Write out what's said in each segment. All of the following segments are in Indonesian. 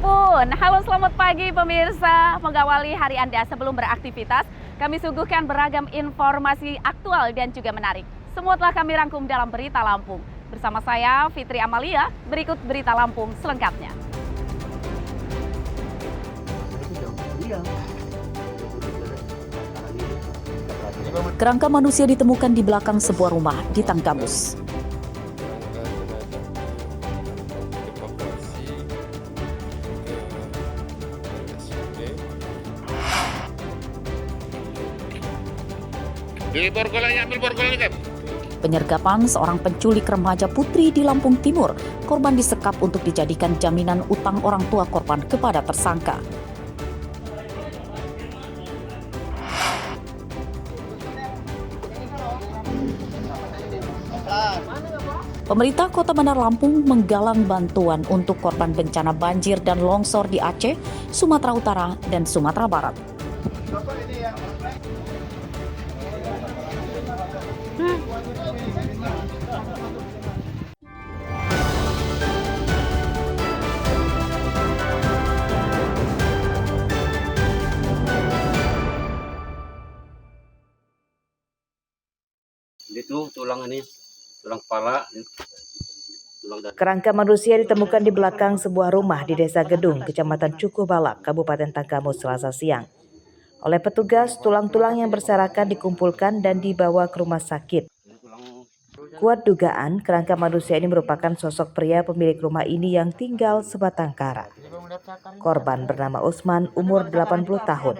ampun, halo selamat pagi pemirsa. Mengawali hari Anda sebelum beraktivitas, kami suguhkan beragam informasi aktual dan juga menarik. Semua telah kami rangkum dalam Berita Lampung. Bersama saya, Fitri Amalia, berikut Berita Lampung selengkapnya. Kerangka manusia ditemukan di belakang sebuah rumah di Tangkamus. Di borgolanya, ambil borgolnya kan? Penyergapan seorang penculik remaja putri di Lampung Timur. Korban disekap untuk dijadikan jaminan utang orang tua korban kepada tersangka. Pemerintah Kota Bandar Lampung menggalang bantuan untuk korban bencana banjir dan longsor di Aceh, Sumatera Utara, dan Sumatera Barat. Itu tulang kepala, Kerangka manusia ditemukan di belakang sebuah rumah di Desa Gedung, Kecamatan Cukubalak, Kabupaten Tangkamus, Selasa siang. Oleh petugas, tulang-tulang yang berserakan dikumpulkan dan dibawa ke rumah sakit. Kuat dugaan, kerangka manusia ini merupakan sosok pria pemilik rumah ini yang tinggal sebatang kara. Korban bernama Usman, umur 80 tahun.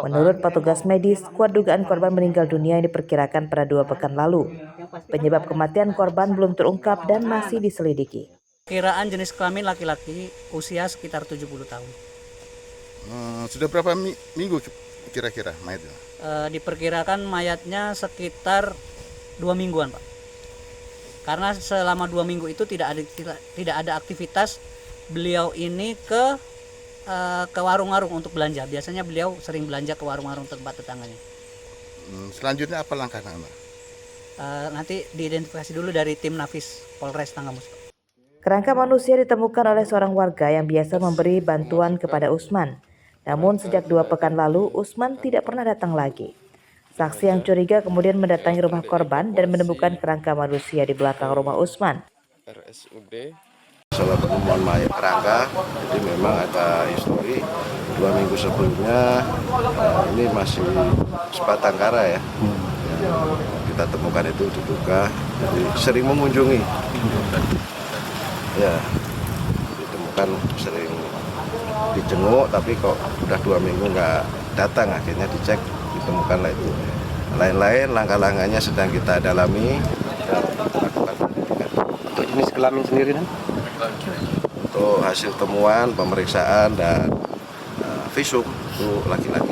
Menurut petugas medis, kuat dugaan korban meninggal dunia yang diperkirakan pada 2 pekan lalu. Penyebab kematian korban belum terungkap dan masih diselidiki. Kiraan jenis kelamin laki-laki, usia sekitar 70 tahun. Sudah berapa minggu kira-kira mayatnya? Diperkirakan mayatnya sekitar 2 mingguan, Pak. Karena selama 2 minggu itu tidak ada aktivitas beliau ini ke warung-warung untuk belanja. Biasanya beliau sering belanja ke warung-warung tempat tetangganya. Selanjutnya apa langkah Anda? Nanti diidentifikasi dulu dari tim Nafis Polres Tanggamus. Kerangka manusia ditemukan oleh seorang warga yang biasa memberi bantuan kepada Usman. Namun sejak 2 pekan lalu, Usman tidak pernah datang lagi. Saksi yang curiga kemudian mendatangi rumah korban dan menemukan kerangka manusia di belakang rumah Usman. RSUD. Soal penemuan mayat kerangka, jadi memang ada histori 2 minggu sebelumnya ini masih sebatang kara ya. Kita temukan itu diduga, jadi sering mengunjungi. Ya, ditemukan sering dijenguk, tapi kok udah 2 minggu nggak datang, akhirnya dicek ditemukanlah itu. Lain-lain langkah-langkahnya sedang kita dalami dan lakukan penyidikan. untuk jenis kelamin sendiri kan? Untuk hasil temuan, pemeriksaan dan visum itu laki-laki.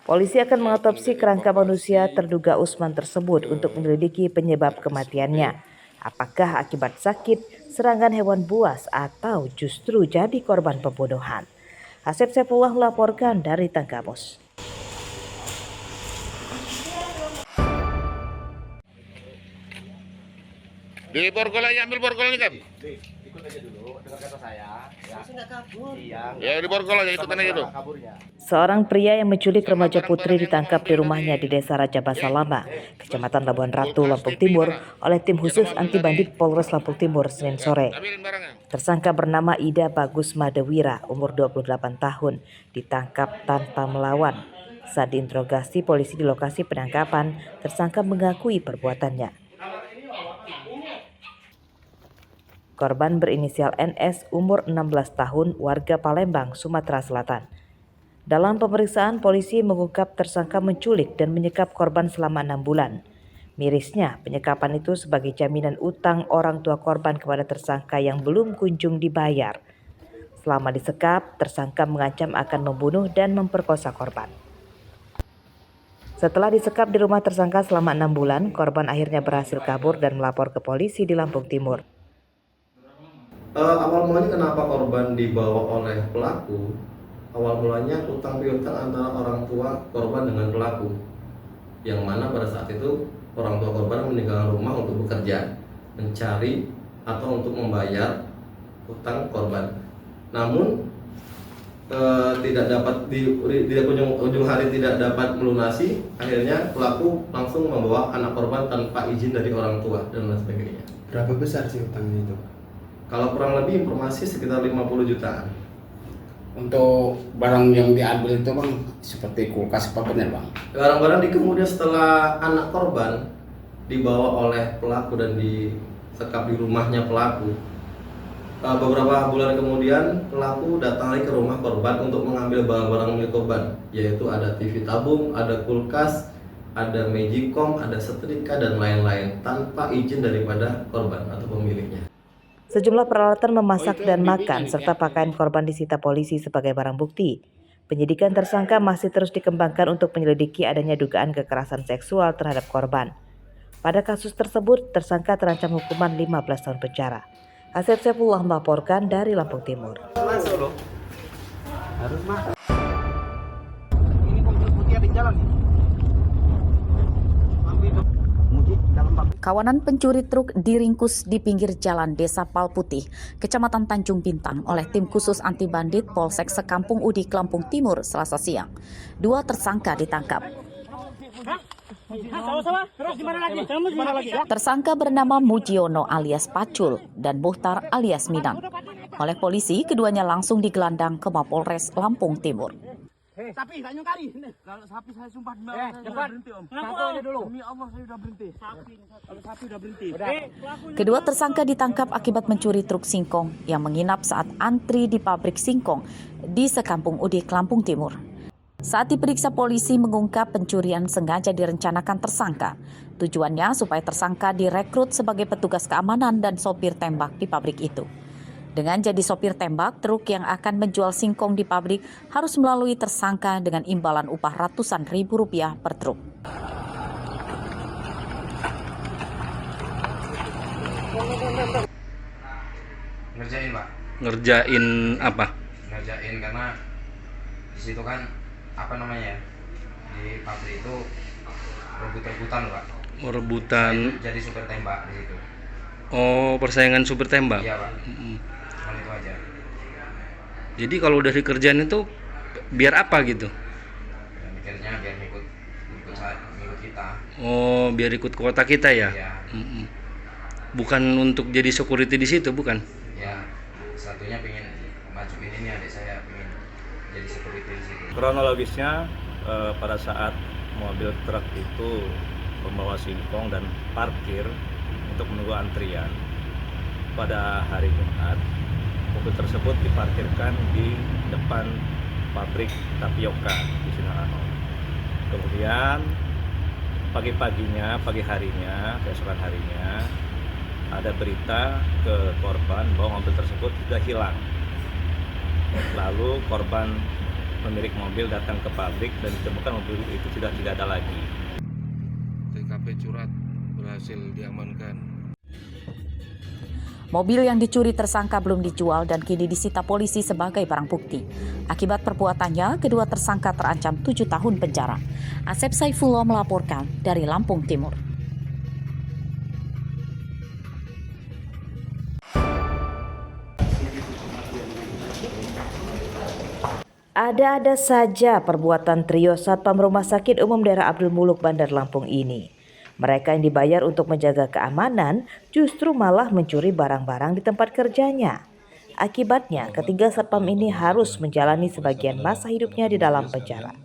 Polisi akan mengotopsi kerangka manusia terduga Usman tersebut untuk menyelidiki penyebab kematiannya. Apakah akibat sakit, serangan hewan buas, atau justru jadi korban pembunuhan? Asep Saifullah melaporkan dari Tangkamus. Di borgolanya, ambil borgolnya kan? Ya, di borgolnya ikutan aja tuh. Seorang pria yang menculik remaja putri ditangkap di rumahnya di Desa Raja Basa Lama, Kecamatan Labuan Ratu, Lampung Timur oleh tim khusus anti bandit Polres Lampung Timur Senin sore. Tersangka bernama Ida Bagus Madewira, umur 28 tahun, ditangkap tanpa melawan. Saat diinterogasi polisi di lokasi penangkapan, tersangka mengakui perbuatannya. Korban berinisial NS, umur 16 tahun, warga Palembang, Sumatera Selatan. Dalam pemeriksaan, polisi mengungkap tersangka menculik dan menyekap korban selama 6 bulan. Mirisnya, penyekapan itu sebagai jaminan utang orang tua korban kepada tersangka yang belum kunjung dibayar. Selama disekap, tersangka mengancam akan membunuh dan memperkosa korban. Setelah disekap di rumah tersangka selama 6 bulan, korban akhirnya berhasil kabur dan melapor ke polisi di Lampung Timur. Awal mulanya kenapa korban dibawa oleh pelaku? Awal mulanya utang piutang antara orang tua korban dengan pelaku, yang mana pada saat itu orang tua korban meninggalkan rumah untuk bekerja, mencari atau untuk membayar utang korban. Namun tidak dapat di ujung hari tidak dapat melunasi, akhirnya pelaku langsung membawa anak korban tanpa izin dari orang tua dan lain sebagainya. Berapa besar sih utangnya itu? Kalau kurang lebih informasi sekitar 50 jutaan. Untuk barang yang diambil itu bang, seperti kulkas apa benar bang? Barang-barang kemudian setelah anak korban dibawa oleh pelaku dan disekap di rumahnya pelaku, beberapa bulan kemudian pelaku datang lagi ke rumah korban untuk mengambil barang-barang milik korban, yaitu ada TV tabung, ada kulkas, ada magicom, ada setrika dan lain-lain tanpa izin daripada korban atau pemiliknya. Sejumlah peralatan memasak dan makan serta pakaian korban disita polisi sebagai barang bukti. Penyidikan tersangka masih terus dikembangkan untuk menyelidiki adanya dugaan kekerasan seksual terhadap korban. Pada kasus tersebut, tersangka terancam hukuman 15 tahun penjara. Asep Saifullah melaporkan dari Lampung Timur. Kawanan pencuri truk diringkus di pinggir jalan Desa Palputih, Kecamatan Tanjung Bintang oleh tim khusus anti bandit Polsek Sekampung Udik, Lampung Timur, Selasa siang. 2 tersangka ditangkap. Tersangka bernama Mujiono alias Pacul dan Muhtar alias Minang. Oleh polisi, keduanya langsung digelandang ke Mapolres Lampung Timur. Sapi, tak nyongkari. Kalau sapi saya sumpah demi Allah saya udah berhenti om. Satu aja dulu. Demi Allah saya udah berhenti. Kalau sapi udah berhenti. Kedua tersangka ditangkap akibat mencuri truk singkong yang menginap saat antri di pabrik singkong di Sekampung Udik, Lampung Timur. Saat diperiksa polisi mengungkap pencurian sengaja direncanakan tersangka. Tujuannya supaya tersangka direkrut sebagai petugas keamanan dan sopir tembak di pabrik itu. Dengan jadi sopir tembak, truk yang akan menjual singkong di pabrik harus melalui tersangka dengan imbalan upah ratusan ribu rupiah per truk. Ngerjain pak? Ngerjain apa? Ngerjain karena di situ kan apa namanya ya, di pabrik itu rebut-rebutan pak. Rebutan. Jadi supir tembak di situ. Oh, persaingan supir tembak. Iya pak. Cuman itu aja. Jadi kalau udah dikerjain itu biar apa gitu? Ya, mikirnya biar ngikut kita. Oh, biar ikut kuota kita ya? Iya. Bukan untuk jadi security di situ, bukan? Ya, satunya pengen majuin ini, adik saya pengen jadi security di situ. Kronologisnya pada saat mobil truk itu membawa singkong dan parkir untuk menunggu antrian pada hari Jumat, mobil tersebut diparkirkan di depan pabrik tapioka di Sinarano. Kemudian pagi harinya, keesokan harinya ada berita ke korban bahwa mobil tersebut sudah hilang. Lalu korban pemilik mobil datang ke pabrik dan ditemukan mobil itu sudah tidak ada lagi. TKP Curat berhasil diamankan. Mobil yang dicuri tersangka belum dijual dan kini disita polisi sebagai barang bukti. Akibat perbuatannya, kedua tersangka terancam 7 tahun penjara. Asep Saifullah melaporkan dari Lampung Timur. Ada-ada saja perbuatan trio Satpam Rumah Sakit Umum Daerah Abdul Muluk Bandar Lampung ini. Mereka yang dibayar untuk menjaga keamanan justru malah mencuri barang-barang di tempat kerjanya. Akibatnya, ketiga satpam ini harus menjalani sebagian masa hidupnya di dalam penjara.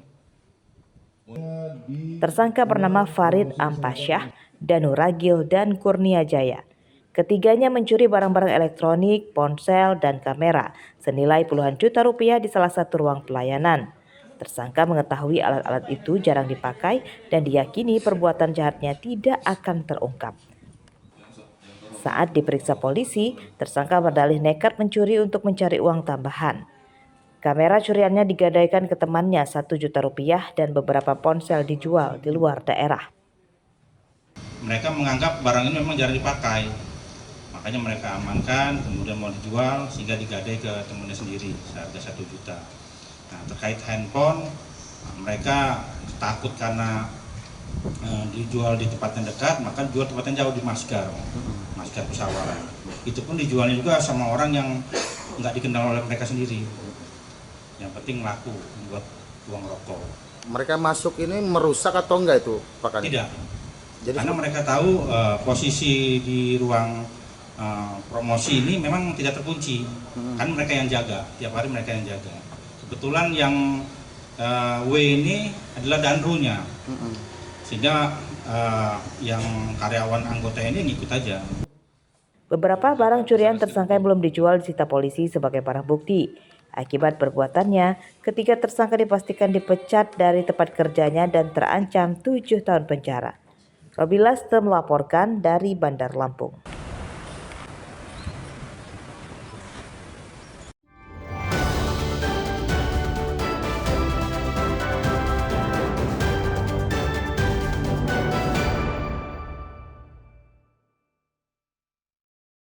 Tersangka bernama Farid Ampasyah, Danu Ragil, dan Kurnia Jaya. Ketiganya mencuri barang-barang elektronik, ponsel, dan kamera senilai puluhan juta rupiah di salah satu ruang pelayanan. Tersangka mengetahui alat-alat itu jarang dipakai dan diyakini perbuatan jahatnya tidak akan terungkap. Saat diperiksa polisi, tersangka berdalih nekat mencuri untuk mencari uang tambahan. Kamera curiannya digadaikan ke temannya 1 juta rupiah dan beberapa ponsel dijual di luar daerah. Mereka menganggap barang ini memang jarang dipakai, makanya mereka amankan, kemudian mau dijual sehingga digadai ke temannya sendiri seharga 1 juta. Nah, terkait handphone, mereka takut karena dijual di tempat yang dekat, maka dijual tempat yang jauh di Masker Pesawaran. Itu pun dijualnya juga sama orang yang nggak dikenal oleh mereka sendiri. Yang penting laku buat uang rokok. Mereka masuk ini merusak atau enggak itu, Pak Kani? Tidak. Jadi karena mereka tahu posisi di ruang promosi ini memang tidak terkunci. Kan mereka yang jaga, tiap hari mereka yang jaga. Kebetulan yang W ini adalah danrunya. Sehingga yang karyawan anggota ini ngikut aja. Beberapa barang curian tersangka yang belum dijual disita polisi sebagai barang bukti. Akibat perbuatannya, ketiga tersangka dipastikan dipecat dari tempat kerjanya dan terancam 7 tahun penjara. Robi Laste melaporkan dari Bandar Lampung.